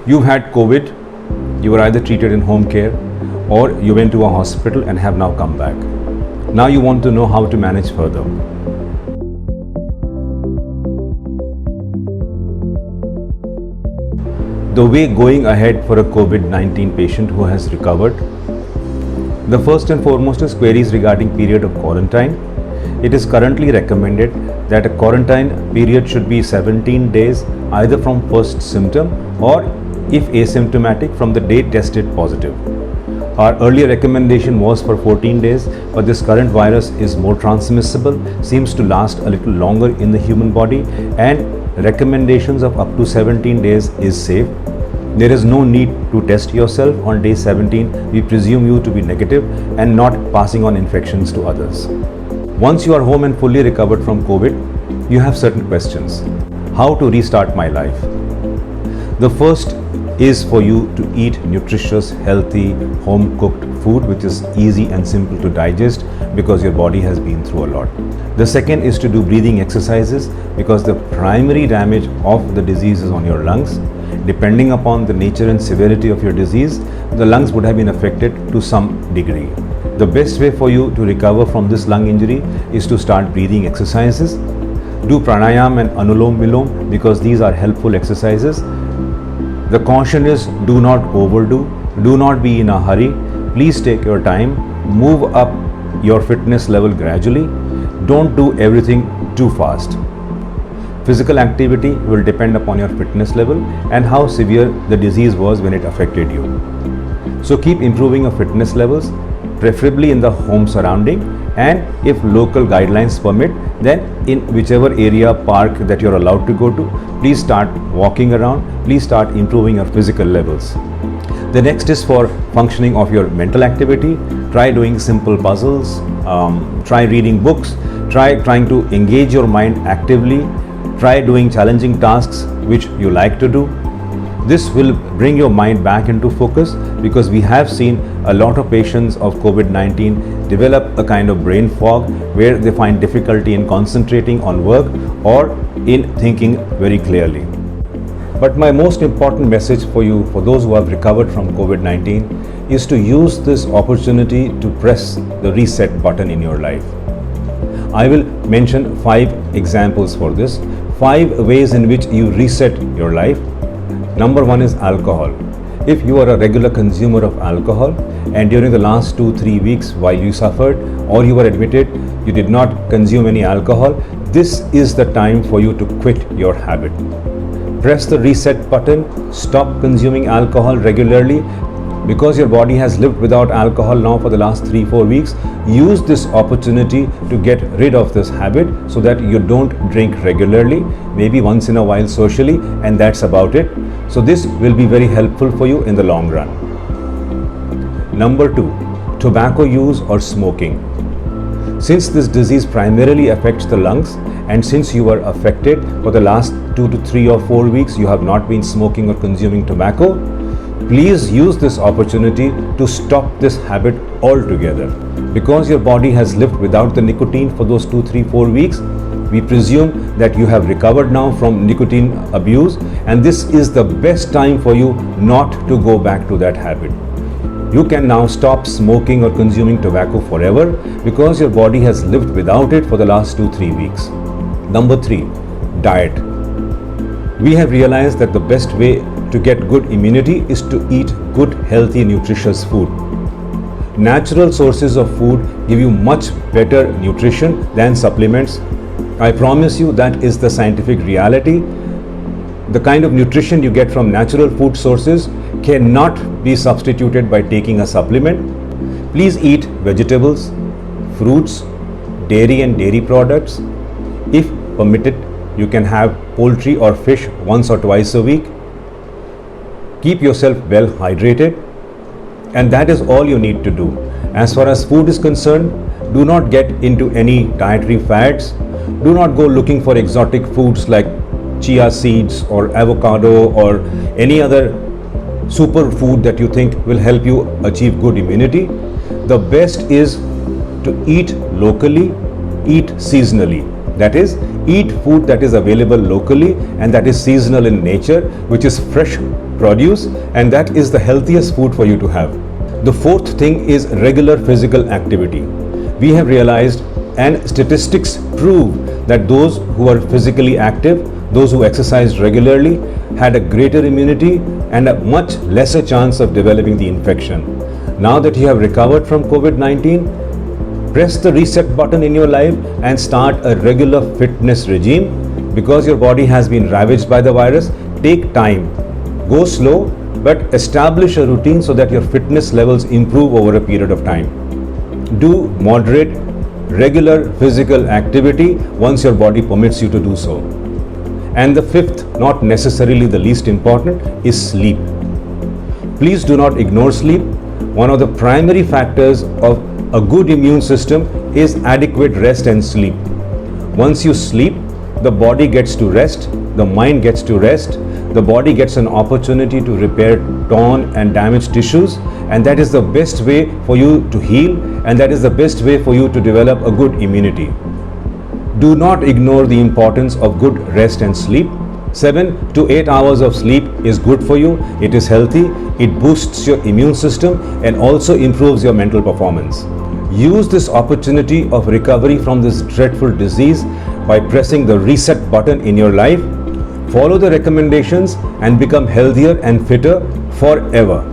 You had COVID, you were either treated in home care or you went to a hospital and have now come back. Now you want to know how to manage further. The way going ahead for a COVID-19 patient who has recovered. The first and foremost is queries regarding period of quarantine. It is currently recommended that a quarantine period should be 17 days either from first symptom or if asymptomatic from the day tested positive. Our earlier recommendation was for 14 days, but this current virus is more transmissible, seems to last a little longer in the human body, and recommendations of up to 17 days is safe. There is no need to test yourself on day 17. We presume you to be negative and not passing on infections to others. Once you are home and fully recovered from COVID, you have certain questions. How to restart my life? The first is for you to eat nutritious, healthy, home-cooked food which is easy and simple to digest because your body has been through a lot. The second is to do breathing exercises because the primary damage of the disease is on your lungs. Depending upon the nature and severity of your disease, the lungs would have been affected to some degree. The best way for you to recover from this lung injury is to start breathing exercises. Do pranayam and anulom vilom because these are helpful exercises. The caution is do not overdo, do not be in a hurry. Please take your time, move up your fitness level gradually. Don't do everything too fast. Physical activity will depend upon your fitness level and how severe the disease was when it affected you. So keep improving your fitness levels, preferably in the home surrounding, and if local guidelines permit, then in whichever area, park that you're allowed to go to, please start walking around, please start improving your physical levels. The next is for functioning of your mental activity. Try doing simple puzzles, try reading books, try trying to engage your mind actively, try doing challenging tasks which you like to do. This will bring your mind back into focus because we have seen a lot of patients of COVID-19 develop a kind of brain fog where they find difficulty in concentrating on work or in thinking very clearly. But my most important message for you, for those who have recovered from COVID-19, is to use this opportunity to press the reset button in your life. I will mention 5 examples for this, 5 ways in which you reset your life. Number 1 is alcohol. If you are a regular consumer of alcohol and during the last 2-3 weeks while you suffered or you were admitted you did not consume any alcohol, this is the time for you to quit your habit. Press the reset button, stop consuming alcohol regularly. Because your body has lived without alcohol now for the last 3-4 weeks, use this opportunity to get rid of this habit so that you don't drink regularly, maybe once in a while socially, and that's about it. So this will be very helpful for you in the long run. Number 2, tobacco use or smoking. Since this disease primarily affects the lungs, and since you were affected for the last 2 to 3 or 4 weeks, you have not been smoking or consuming tobacco, please use this opportunity to stop this habit altogether. Because your body has lived without the nicotine for those 2, 3, 4 weeks, we presume that you have recovered now from nicotine abuse, and this is the best time for you not to go back to that habit. You can now stop smoking or consuming tobacco forever because your body has lived without it for the last 2-3 weeks. Number 3, diet. We have realized that the best way to get good immunity is to eat good, healthy, nutritious food. Natural sources of food give you much better nutrition than supplements. I promise you that is the scientific reality. The kind of nutrition you get from natural food sources cannot be substituted by taking a supplement. Please eat vegetables, fruits, dairy and dairy products. If permitted, you can have poultry or fish once or twice a week. Keep yourself well hydrated, and that is all you need to do. As far as food is concerned, do not get into any dietary fads. Do not go looking for exotic foods like chia seeds or avocado or any other superfood that you think will help you achieve good immunity. The best is to eat locally, eat seasonally. That is, eat food that is available locally and that is seasonal in nature, which is fresh produce, and that is the healthiest food for you to have. The fourth thing is regular physical activity. We have realized, and statistics prove, that those who are physically active, those who exercise regularly, had a greater immunity and a much lesser chance of developing the infection. Now that you have recovered from COVID-19, press the reset button in your life and start a regular fitness regime. Because your body has been ravaged by the virus, take time. Go slow, but establish a routine so that your fitness levels improve over a period of time. Do moderate, regular physical activity once your body permits you to do so. And the fifth, not necessarily the least important, is sleep. Please do not ignore sleep. One of the primary factors of a good immune system is adequate rest and sleep. Once you sleep, the body gets to rest, the mind gets to rest, the body gets an opportunity to repair torn and damaged tissues, and that is the best way for you to heal, and that is the best way for you to develop a good immunity. Do not ignore the importance of good rest and sleep. 7 to 8 hours of sleep is good for you, it is healthy, it boosts your immune system and also improves your mental performance. Use this opportunity of recovery from this dreadful disease by pressing the reset button in your life. Follow the recommendations and become healthier and fitter forever.